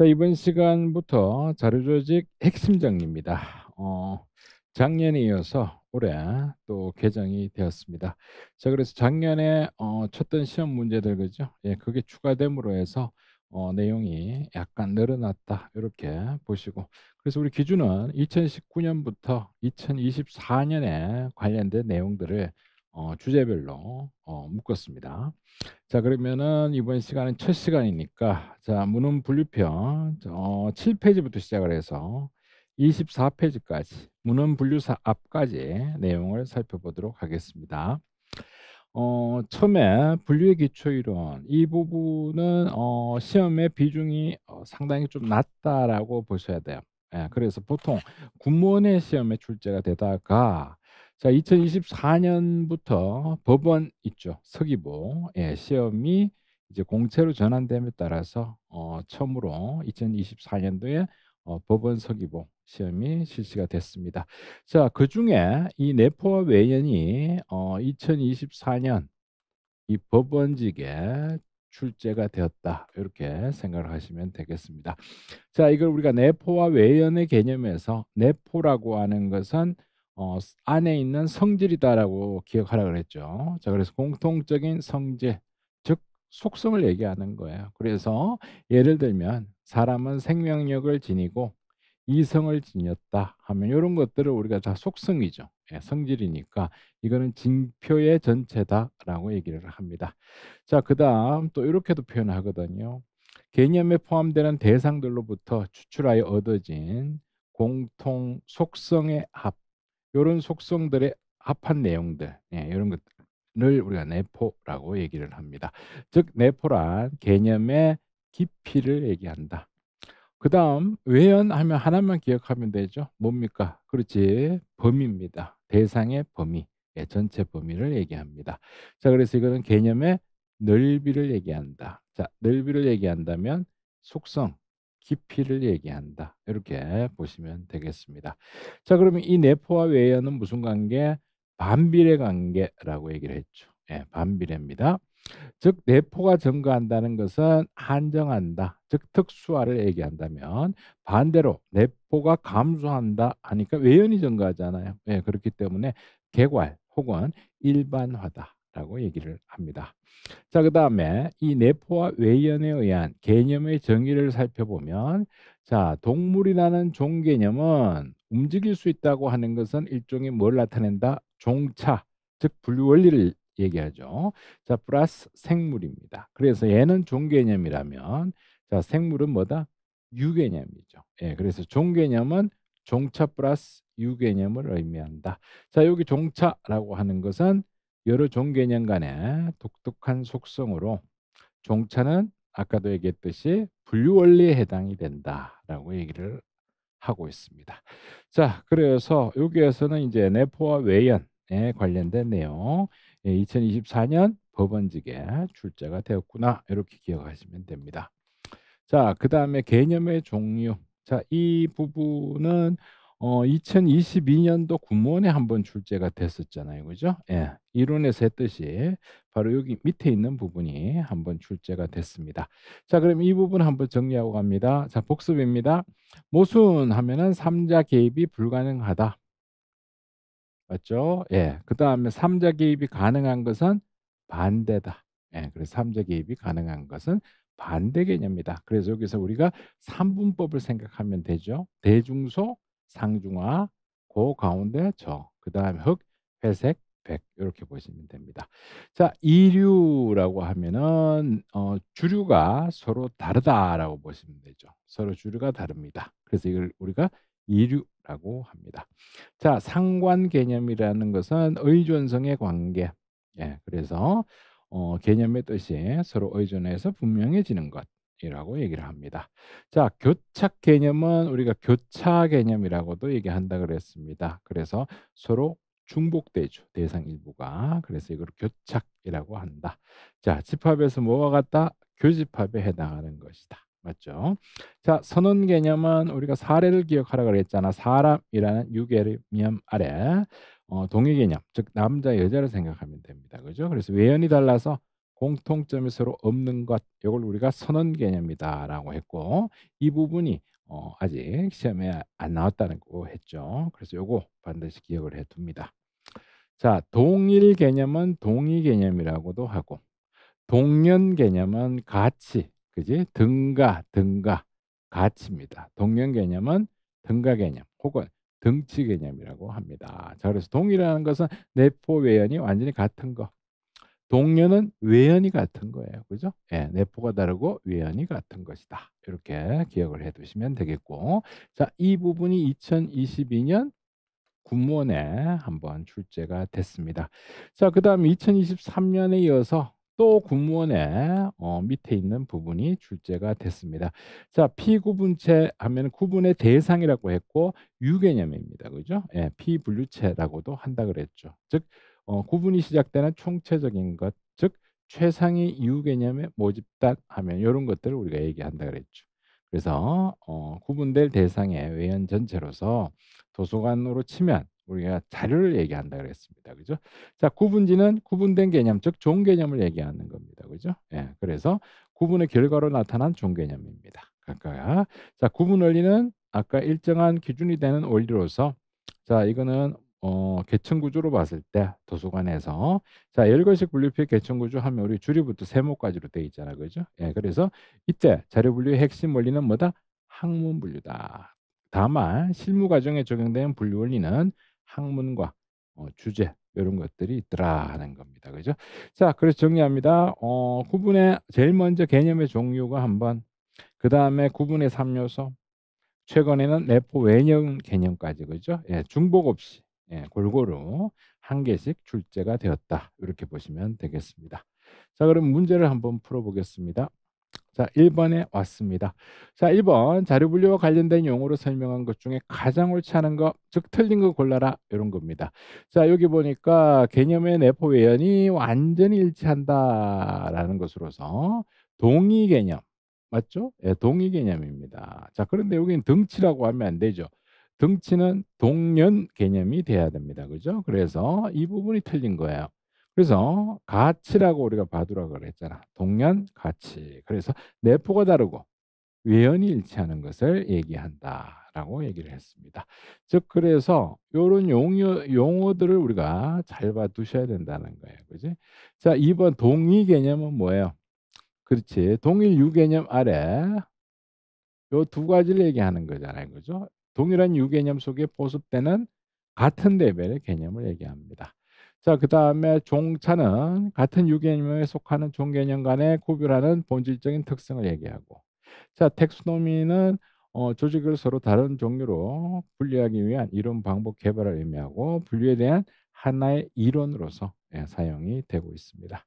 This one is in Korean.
자, 이번 시간부터 자료조직 핵심 정리입니다. 작년에 이어서 올해 또 개정이 되었습니다. 자, 그래서 작년에 쳤던 시험 문제들 그죠? 예, 그게 추가됨으로 해서 내용이 약간 늘어났다. 이렇게 보시고. 그래서 우리 기준은 2019년부터 2024년에 관련된 내용들을 주제별로 묶었습니다. 자, 그러면은 이번 시간은 첫 시간이니까 자, 문헌 분류편 7페이지부터 시작을 해서 24페이지까지 문헌 분류사 앞까지 내용을 살펴보도록 하겠습니다. 처음에 분류의 기초 이론 이 부분은 시험의 비중이 상당히 좀 낮다라고 보셔야 돼요. 예, 그래서 보통 군무원의 시험에 출제가 되다가 자, 2024년부터 법원 있죠. 서기부 예, 시험이 이제 공채로 전환됨에 따라서 처음으로 2024년도에 법원 서기부 시험이 실시가 됐습니다. 자, 그중에 이 내포와 외연이 2024년 이 법원직에 출제가 되었다. 이렇게 생각을 하시면 되겠습니다. 자, 이걸 우리가 내포와 외연의 개념에서 내포라고 하는 것은 안에 있는 성질이다라고 기억하라 그랬죠. 자, 그래서 공통적인 성질, 즉 속성을 얘기하는 거예요. 그래서 예를 들면 사람은 생명력을 지니고 이성을 지녔다 하면 이런 것들을 우리가 다 속성이죠. 예, 성질이니까 이거는 징표의 전체다라고 얘기를 합니다. 자, 그다음 또 이렇게도 표현하거든요. 개념에 포함되는 대상들로부터 추출하여 얻어진 공통 속성의 합, 이런 속성들의 합한 내용들, 예, 이런 것들을 우리가 내포라고 얘기를 합니다. 즉, 내포란 개념의 깊이를 얘기한다. 그다음 외연하면 하나만 기억하면 되죠. 뭡니까? 그렇지. 범위입니다. 대상의 범위. 예, 전체 범위를 얘기합니다. 자, 그래서 이거는 개념의 넓이를 얘기한다. 자, 넓이를 얘기한다면 속성, 깊이를 얘기한다. 이렇게 보시면 되겠습니다. 자, 그러면 이 내포와 외연은 무슨 관계? 반비례 관계라고 얘기를 했죠. 예, 반비례입니다. 즉 내포가 증가한다는 것은 한정한다. 즉 특수화를 얘기한다면 반대로 내포가 감소한다 하니까 외연이 증가하잖아요. 예, 그렇기 때문에 객관 혹은 일반화다라고 얘기를 합니다. 자, 그다음에 이 내포와 외연에 의한 개념의 정의를 살펴보면 자, 동물이라는 종 개념은 움직일 수 있다고 하는 것은 일종의 뭘 나타낸다? 종차, 즉 분류 원리를 얘기하죠. 자, 플러스 생물입니다. 그래서 얘는 종 개념이라면 자, 생물은 뭐다? 유개념이죠. 예, 그래서 종 개념은 종차 플러스 유개념을 의미한다. 자, 여기 종차라고 하는 것은 여러 종 개념 간의 독특한 속성으로 종차는 아까도 얘기했듯이 분류 원리에 해당이 된다라고 얘기를 하고 있습니다. 자, 그래서 여기에서는 이제 내포와 외연에 관련된 내용, 2024년 법원직에 출제가 되었구나 이렇게 기억하시면 됩니다. 자, 그다음에 개념의 종류. 자, 이 부분은 2022년도 군무원에 한번 출제가 됐었잖아요. 그죠? 예. 이론에서 했듯이 바로 여기 밑에 있는 부분이 한번 출제가 됐습니다. 자, 그럼 이 부분 한번 정리하고 갑니다. 자, 복습입니다. 모순하면은 삼자 개입이 불가능하다. 맞죠? 예. 그다음에 삼자 개입이 가능한 것은 반대다. 예. 그래서 삼자 개입이 가능한 것은 반대 개념이다. 그래서 여기서 우리가 삼분법을 생각하면 되죠. 대중소, 상중하, 고 가운데 저. 그다음에 흑, 회색, 백 이렇게 보시면 됩니다. 자, 이류라고 하면은 주류가 서로 다르다라고 보시면 되죠. 서로 주류가 다릅니다. 그래서 이걸 우리가 이류라고 합니다. 자, 상관 개념이라는 것은 의존성의 관계. 예, 그래서 개념의 뜻이 서로 의존해서 분명해지는 것이라고 얘기를 합니다. 자, 교착 개념은 우리가 교차 개념이라고도 얘기한다 그랬습니다. 그래서 서로 중복되죠. 대상 일부가. 그래서 이걸 교착이라고 한다. 자, 집합에서 뭐와 같다? 교집합에 해당하는 것이다. 맞죠? 자, 선언 개념은 우리가 사례를 기억하라 그랬잖아. 사람이라는 유개념 아래 동의 개념, 즉 남자 여자를 생각하면 됩니다. 그죠? 그래서 외연이 달라서 공통점이 서로 없는 것 요걸 우리가 선언 개념이다라고 했고 이 부분이 아직 시험에 안 나왔다는 거 했죠. 그래서 요거 반드시 기억을 해 둡니다. 자, 동일 개념은 동의 개념이라고도 하고 동년 개념은 가치, 그지? 등가, 가치입니다. 동년 개념은 등가 개념 혹은 등치 개념이라고 합니다. 자, 그래서 동이라는 것은 내포 외연이 완전히 같은 거. 동년은 외연이 같은 거예요. 그죠? 예, 내포가 다르고 외연이 같은 것이다. 이렇게 기억을 해 두시면 되겠고. 자, 이 부분이 2022년 군무원에 한번 출제가 됐습니다. 자, 그다음 2023년에 이어서 또 군무원에 밑에 있는 부분이 출제가 됐습니다. 자, 피구분체 하면 구분의 대상이라고 했고 유개념입니다. 그죠? 예, 피분류체라고도 한다 그랬죠. 즉 구분이 시작되는 총체적인 것, 즉 최상위 유개념의 모집단 하면 이런 것들을 우리가 얘기한다 그랬죠. 그래서 구분될 대상의 외연 전체로서 도서관으로 치면 우리가 자료를 얘기한다 그랬습니다. 그죠? 자, 구분지는 구분된 개념, 즉 종개념을 얘기하는 겁니다. 그죠? 예. 그래서 구분의 결과로 나타난 종개념입니다. 각각. 자, 구분 원리는 아까 일정한 기준이 되는 원리로서 자, 이거는 계층 구조로 봤을 때 도서관에서 자, 열거식 분류표 계층 구조 하면 우리 줄이부터 세모까지로 돼 있잖아. 그죠? 예. 그래서 이때 자료 분류의 핵심 원리는 뭐다? 학문 분류다. 다만 실무 과정에 적용되는 분류 원리는 학문과 주제 이런 것들이 있더라 하는 겁니다. 그죠? 자, 그래서 정리합니다. 구분의 제일 먼저 개념의 종류가 한번 그다음에 구분의 3요소 최근에는 내포 외형 개념까지 그죠? 예, 중복 없이 예, 골고루 한 개씩 출제가 되었다. 이렇게 보시면 되겠습니다. 자, 그럼 문제를 한번 풀어 보겠습니다. 자, 1번에 왔습니다. 자, 1번 자료 분류와 관련된 용어로 설명한 것 중에 가장 옳지 않은 거, 즉 틀린 거 골라라 이런 겁니다. 자, 여기 보니까 개념의 내포 외연이 완전히 일치한다라는 것으로서 동의 개념 맞죠? 예, 동의 개념입니다. 자, 그런데 여기는 등치라고 하면 안 되죠. 등치는 동년 개념이 돼야 됩니다. 그죠? 그래서 이 부분이 틀린 거예요. 그래서 가치라고 우리가 봐두라 그랬잖아. 동년 가치. 그래서 내포가 다르고 외연이 일치하는 것을 얘기한다라고 얘기를 했습니다. 즉 그래서 요런 용어들을 우리가 잘 봐두셔야 된다는 거예요. 그지? 자, 2번 동의 개념은 뭐예요? 그렇지. 동일 유개념 아래 요 두 가지를 얘기하는 거잖아요. 그죠? 동일한 유개념 속에 보습되는 같은 레벨의 개념을 얘기합니다. 자, 그다음에 종차는 같은 유개념에 속하는 종개념 간의 구별하는 본질적인 특성을 얘기하고 자, 텍소노미는 조직을 서로 다른 종류로 분리하기 위한 이론 방법 개발을 의미하고 분류에 대한 하나의 이론으로서 예, 사용이 되고 있습니다.